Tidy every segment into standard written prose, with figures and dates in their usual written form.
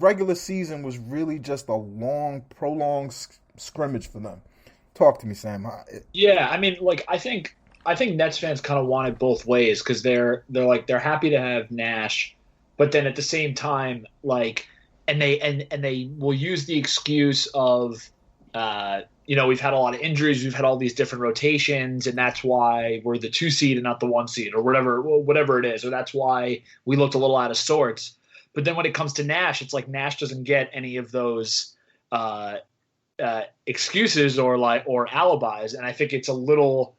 regular season was really just a long, prolonged scrimmage for them. Talk to me, Sam. Yeah, I mean, like I think Nets fans kind of want it both ways because they're happy to have Nash, but then at the same time, like, and they will use the excuse of, we've had a lot of injuries, we've had all these different rotations, and that's why we're the 2 seed and not the 1 seed, or whatever it is, or that's why we looked a little out of sorts. But then when it comes to Nash, it's like Nash doesn't get any of those. Excuses or alibis, and I just think it's a little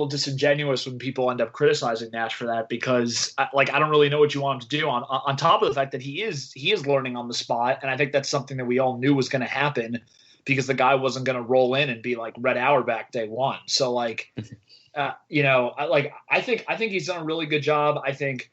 disingenuous when people end up criticizing Nash for that because I don't really know what you want him to do on top of the fact that he is learning on the spot, and I think that's something that we all knew was going to happen because the guy wasn't going to roll in and be like Red Auerbach day one. So I think he's done a really good job. I think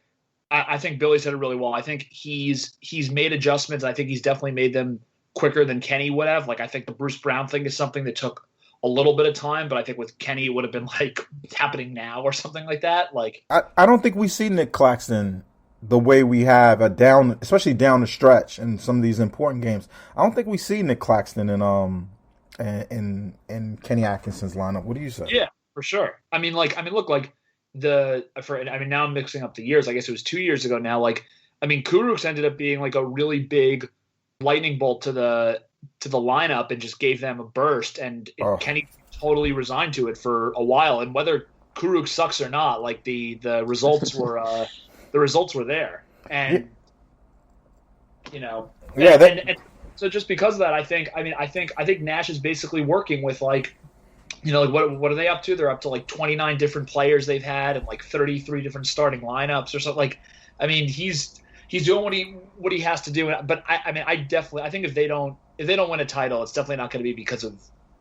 Billy said it really well. I think he's made adjustments. I think he's definitely made them quicker than Kenny would have. Like, I think the Bruce Brown thing is something that took a little bit of time, but I think with Kenny, it would have been like happening now or something like that. Like, I don't think we see Nick Claxton the way we have especially down the stretch in some of these important games. I don't think we see Nick Claxton in Kenny Atkinson's lineup. What do you say? yeah, for sure. Look, like now I'm mixing up the years. I guess it was 2 years ago now. Like, Kurucs ended up being like a really big lightning bolt to the lineup and just gave them a burst, and Kenny totally resigned to it for a while. And whether Kurucs sucks or not, like the results were there, and and so just because of that, I think Nash is basically working with like what are they up to? They're up to like 29 different players they've had and like 33 different starting lineups or something. Like, he's doing what he has to do. But I think if they don't win a title, it's definitely not going to be because of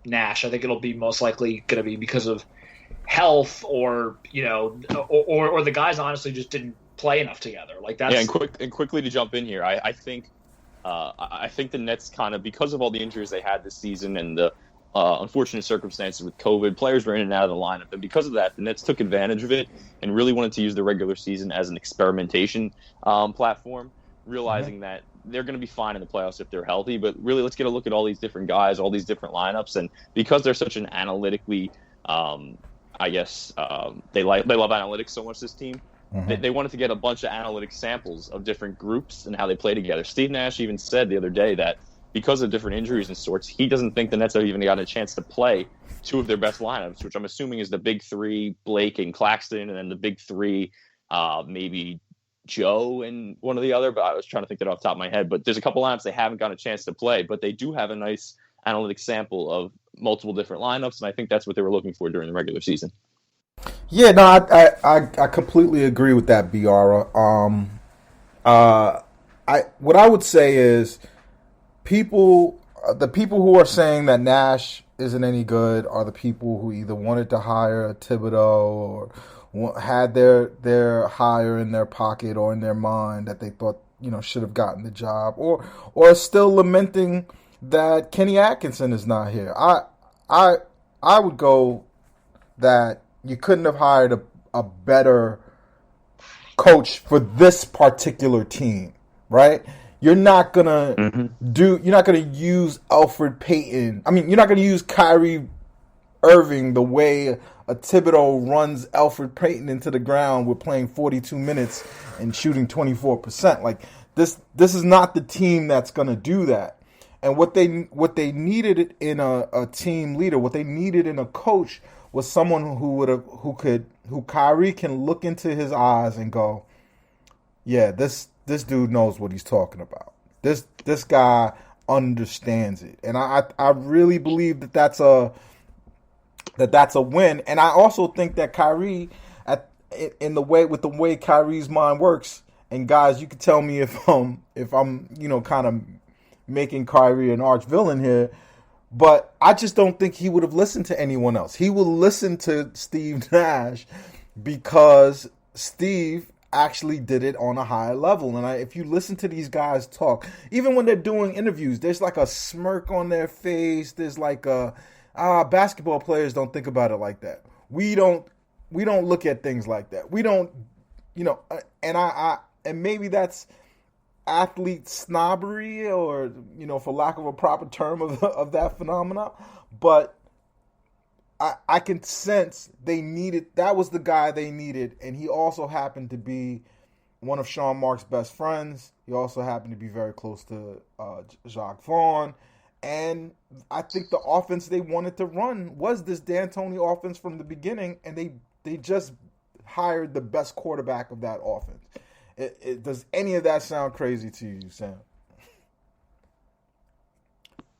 Nash. I think it'll be most likely going to be because of health or the guys honestly just didn't play enough together. Like, that's and quickly to jump in here, I think the Nets kind of, because of all the injuries they had this season and the unfortunate circumstances with COVID, players were in and out of the lineup, and because of that, the Nets took advantage of it and really wanted to use the regular season as an experimentation platform, realizing that they're going to be fine in the playoffs if they're healthy. But really, let's get a look at all these different guys, all these different lineups, and because they're such an analytically, they love analytics so much. This team, they wanted to get a bunch of analytic samples of different groups and how they play together. Steve Nash even said the other day that because of different injuries and sorts, he doesn't think the Nets have even gotten a chance to play two of their best lineups, which I'm assuming is the big three, Blake and Claxton, and then the big three, maybe Joe and one or the other. But I was trying to think that off the top of my head. But there's a couple lineups they haven't gotten a chance to play, but they do have a nice analytic sample of multiple different lineups, and I think that's what they were looking for during the regular season. Yeah, no, I completely agree with that, Biara. What I would say is the people who are saying that Nash isn't any good are the people who either wanted to hire Thibodeau or had their hire in their pocket or in their mind that they thought should have gotten the job, or are still lamenting that Kenny Atkinson is not here. I would go that you couldn't have hired a better coach for this particular team, right? You're not gonna you're not gonna use Alfred Payton. You're not gonna use Kyrie Irving the way a Thibodeau runs Alfred Payton into the ground with playing 42 minutes and shooting 24%. Like, this is not the team that's gonna do that. And what they needed in a team leader, what they needed in a coach, was someone who Kyrie can look into his eyes and go, yeah, this dude knows what he's talking about. This guy understands it, and I really believe that's a win. And I also think that Kyrie, with the way Kyrie's mind works, and guys, you can tell me if I'm kind of making Kyrie an arch villain here, but I just don't think he would have listened to anyone else. He will listen to Steve Nash because Steve actually did it on a higher level. And if you listen to these guys talk, even when they're doing interviews, there's like a smirk on their face. There's like basketball players don't think about it like that. We don't look at things like that. We don't, and maybe that's athlete snobbery, or for lack of a proper term of that phenomena, but I can sense that was the guy they needed, and he also happened to be one of Sean Mark's best friends. He also happened to be very close to Jacques Vaughn. And I think the offense they wanted to run was this D'Antoni offense from the beginning, and they just hired the best quarterback of that offense. Does any of that sound crazy to you, Sam?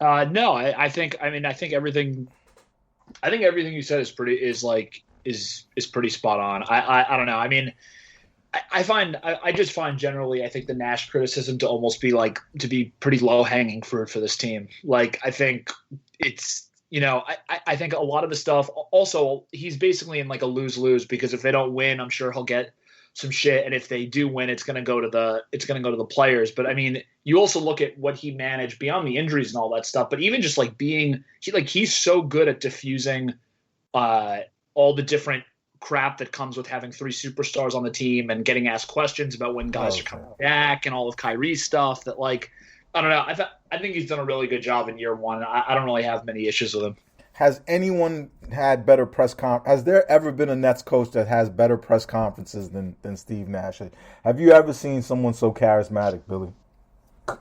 No, I think everything you said is pretty spot on. I don't know. I mean, I just find generally, I think the Nash criticism to be pretty low hanging fruit for this team. Like, I think it's, I think a lot of the stuff also, he's basically in like a lose-lose, because if they don't win, I'm sure he'll get some shit. And if they do win, it's going to go to the players. But I mean, you also look at what he managed beyond the injuries and all that stuff, but even just like he's so good at diffusing, all the different crap that comes with having three superstars on the team and getting asked questions about when guys are coming back and all of Kyrie's stuff that, like, I don't know. I think he's done a really good job in year one. I don't really have many issues with him. Has anyone had better Has there ever been a Nets coach that has better press conferences than Steve Nash? Have you ever seen someone so charismatic, Billy? He's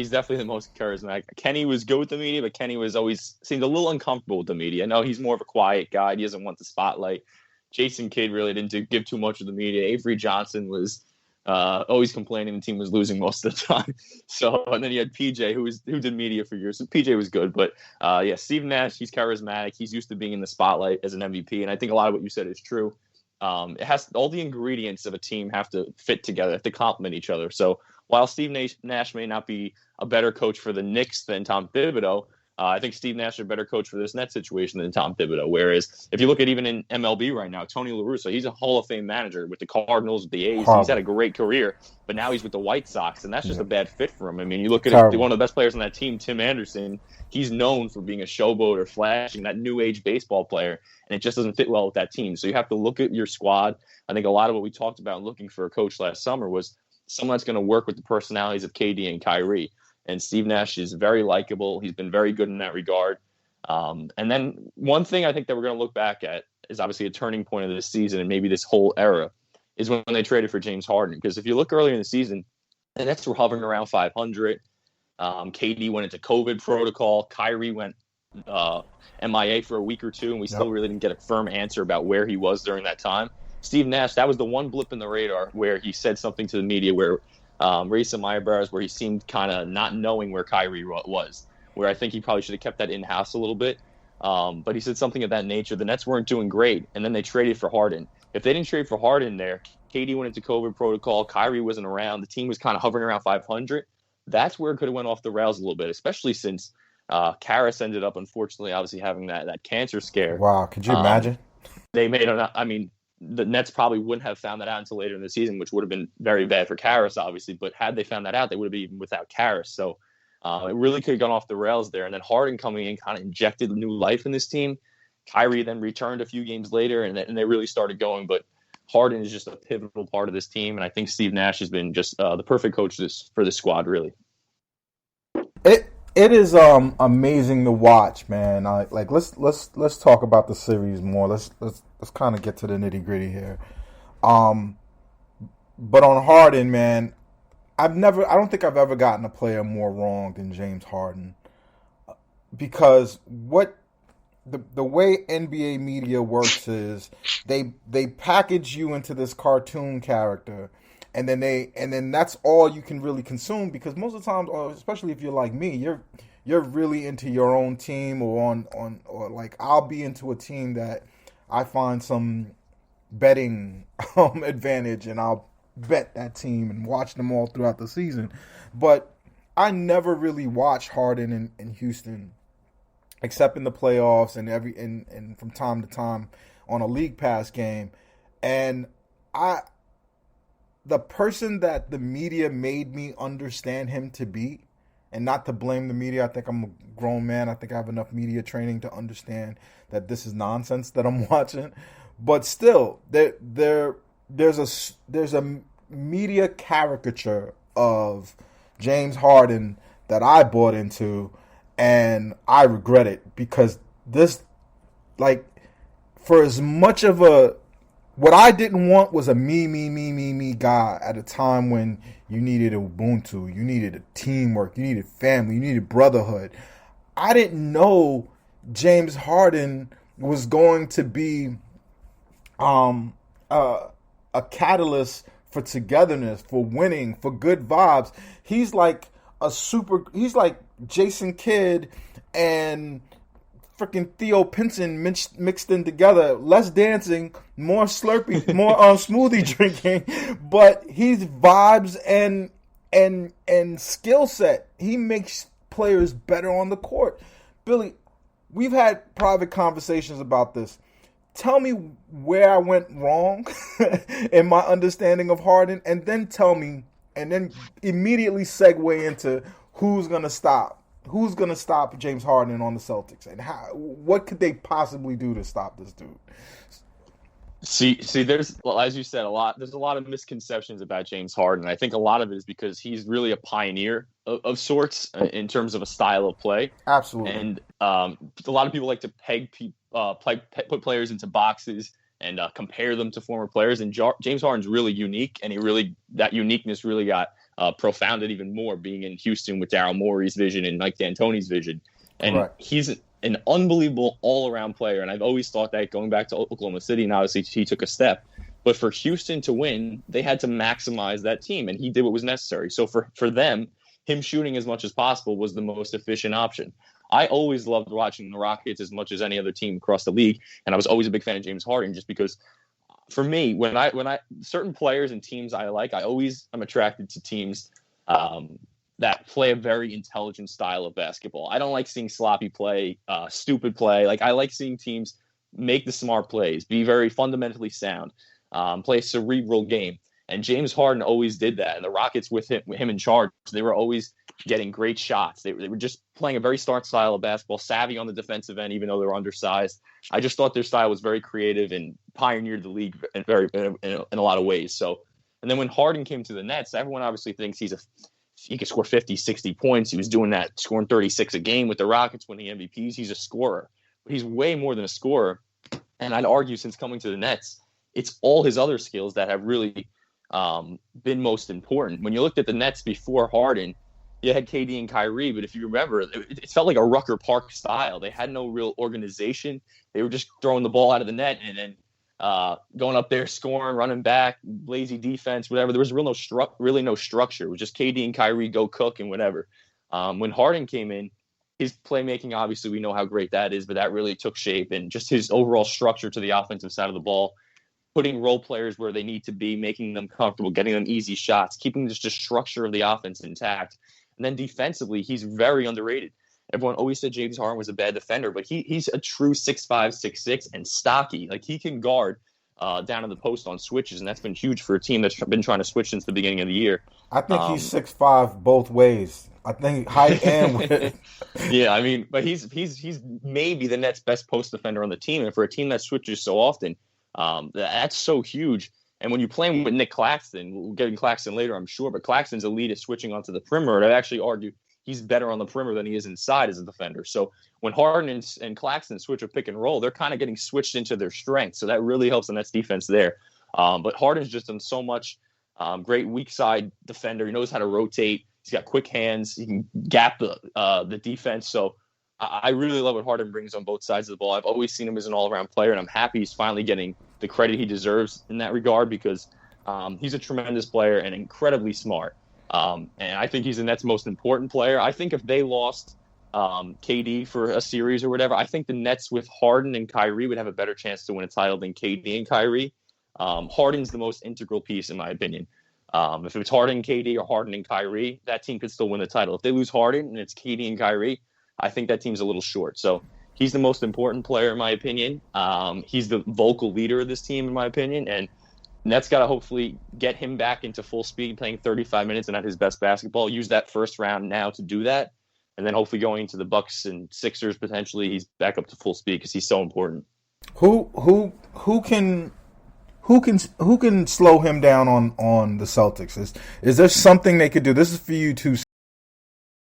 definitely the most charismatic. Kenny was good with the media, but Kenny seemed a little uncomfortable with the media. No, he's more of a quiet guy. He doesn't want the spotlight. Jason Kidd really didn't give too much of the media. Avery Johnson was always complaining the team was losing most of the time. So, and then you had PJ who did media for years. So PJ was good, but Steve Nash, he's charismatic. He's used to being in the spotlight as an MVP, and I think a lot of what you said is true. It has all the ingredients of a team have to fit together, have to complement each other. So while Steve Nash may not be a better coach for the Knicks than Tom Thibodeau, I think Steve Nash is a better coach for this Nets situation than Tom Thibodeau. Whereas if you look at even in MLB right now, Tony La Russa, he's a Hall of Fame manager with the Cardinals, with the A's. He's had a great career, but now he's with the White Sox, and that's just a bad fit for him. I mean, you look at one of the best players on that team, Tim Anderson. He's known for being a showboat or flashing, that new age baseball player, and it just doesn't fit well with that team. So you have to look at your squad. I think a lot of what we talked about looking for a coach last summer was someone that's going to work with the personalities of KD and Kyrie. And Steve Nash is very likable. He's been very good in that regard. And then one thing I think that we're going to look back at is obviously a turning point of this season and maybe this whole era is when they traded for James Harden. Because if you look earlier in the season, the Nets were hovering around 500. KD went into COVID protocol. Kyrie went MIA for a week or two, and we still really didn't get a firm answer about where he was during that time. Steve Nash, that was the one blip in the radar where he said something to the media where raised some eyebrows, where he seemed kind of not knowing where Kyrie was, where I think he probably should have kept that in-house a little bit. But he said something of that nature. The Nets weren't doing great, and then they traded for Harden. If they didn't trade for Harden there, KD went into COVID protocol, Kyrie wasn't around, the team was kind of hovering around 500. That's where it could have went off the rails a little bit, especially since Karras ended up, unfortunately, obviously having that cancer scare. Wow, could you imagine? The Nets probably wouldn't have found that out until later in the season, which would have been very bad for Karras, obviously. But had they found that out, they would have been even without Karras. So it really could have gone off the rails there. And then Harden coming in kind of injected new life in this team. Kyrie then returned a few games later, and they really started going. But Harden is just a pivotal part of this team, and I think Steve Nash has been just the perfect coach for this squad, really. It is amazing to watch, man. Let's talk about the series more. Let's kind of get to the nitty-gritty here. But on Harden, man, I don't think I've ever gotten a player more wrong than James Harden, because the way NBA media works is they package you into this cartoon character, and then that's all you can really consume, because most of the time, especially if you're like me, you're really into your own team, or like I'll be into a team that I find some betting advantage, and I'll bet that team and watch them all throughout the season. But I never really watched Harden in Houston, except in the playoffs and from time to time on a League Pass game. And the person that the media made me understand him to be, and not to blame the media, I think I'm a grown man. I think I have enough media training to understand that this is nonsense that I'm watching. But still, there's a media caricature of James Harden that I bought into, and I regret it because this, like, for as much of a, what I didn't want was a me guy at a time when you needed Ubuntu, you needed a teamwork, you needed family, you needed brotherhood. I didn't know James Harden was going to be um, a catalyst for togetherness, for winning, for good vibes. He's like he's like Jason Kidd and freaking Theo Pinson mixed in together. Less dancing, more slurpee, more smoothie drinking, but he's vibes and skill set. He makes players better on the court. Billy, we've had private conversations about this. Tell me where I went wrong in my understanding of Harden, and then tell me, and then immediately segue into who's gonna stop James Harden on the Celtics, and what could they possibly do to stop this dude? See, there's, well, as you said, there's a lot of misconceptions about James Harden. I think a lot of it is because he's really a pioneer of sorts in terms of a style of play. Absolutely. And a lot of people like to put players into boxes and compare them to former players. And James Harden's really unique, and that uniqueness really got profounded even more being in Houston with Daryl Morey's vision and Mike D'Antoni's vision. And Correct. He's an unbelievable all-around player, and I've always thought that going back to Oklahoma City, and obviously he took a step. But for Houston to win, they had to maximize that team, and he did what was necessary. So for them, him shooting as much as possible was the most efficient option. I always loved watching the Rockets as much as any other team across the league, and I was always a big fan of James Harden just because, for me, when I certain players and teams I like, I'm attracted to teams that play a very intelligent style of basketball. I don't like seeing sloppy play, stupid play. Like, I like seeing teams make the smart plays, be very fundamentally sound, play a cerebral game. And James Harden always did that. And the Rockets, with him in charge, they were always getting great shots. They were just playing a very smart style of basketball, savvy on the defensive end, even though they were undersized. I just thought their style was very creative and pioneered the league in a lot of ways. So, and then when Harden came to the Nets, everyone obviously thinks he could score 50, 60 points. He was doing that, scoring 36 a game with the Rockets, winning MVPs. He's a scorer. But he's way more than a scorer. And I'd argue since coming to the Nets, it's all his other skills that have really been most important. When you looked at the Nets before Harden, you had KD and Kyrie, but if you remember, it felt like a Rucker Park style. They had no real organization. They were just throwing the ball out of the net and then going up there, scoring, running back, lazy defense, whatever. There was really no structure. It was just KD and Kyrie go cook and whatever. When Harden came in, his playmaking, obviously, we know how great that is, but that really took shape, and just his overall structure to the offensive side of the ball, putting role players where they need to be, making them comfortable, getting them easy shots, keeping just the structure of the offense intact. And then defensively, he's very underrated. Everyone always said James Harden was a bad defender, but he's a true 6'5", 6'6", and stocky. Like, he can guard down in the post on switches, and that's been huge for a team that's been trying to switch since the beginning of the year. I think he's 6'5" both ways. I think height and width. Yeah, I mean, but he's maybe the Nets' best post defender on the team, and for a team that switches so often, that's so huge. And when you play him with Nick Claxton, we'll get in Claxton later, I'm sure, but Claxton's elite at switching onto the perimeter. I'd actually argue he's better on the perimeter than he is inside as a defender. So when Harden and Claxton switch a pick and roll, they're kind of getting switched into their strength. So that really helps the Nets defense there. But Harden's just done so much. Great weak side defender. He knows how to rotate. He's got quick hands. He can gap the defense. So I really love what Harden brings on both sides of the ball. I've always seen him as an all-around player, and I'm happy he's finally getting the credit he deserves in that regard because he's a tremendous player and incredibly smart. And I think he's the Nets' most important player. I think if they lost KD for a series or whatever, I think the Nets with Harden and Kyrie would have a better chance to win a title than KD and Kyrie. Harden's the most integral piece, in my opinion. If it's Harden and KD or Harden and Kyrie, that team could still win the title. If they lose Harden and it's KD and Kyrie, I think that team's a little short. So he's the most important player, in my opinion. He's the vocal leader of this team, in my opinion. And Nets got to hopefully get him back into full speed, playing 35 minutes and at his best basketball. Use that first round now to do that. And then hopefully going into the Bucks and Sixers, potentially, he's back up to full speed because he's so important. Who can who can slow him down on the Celtics? Is there something they could do? This is for you too,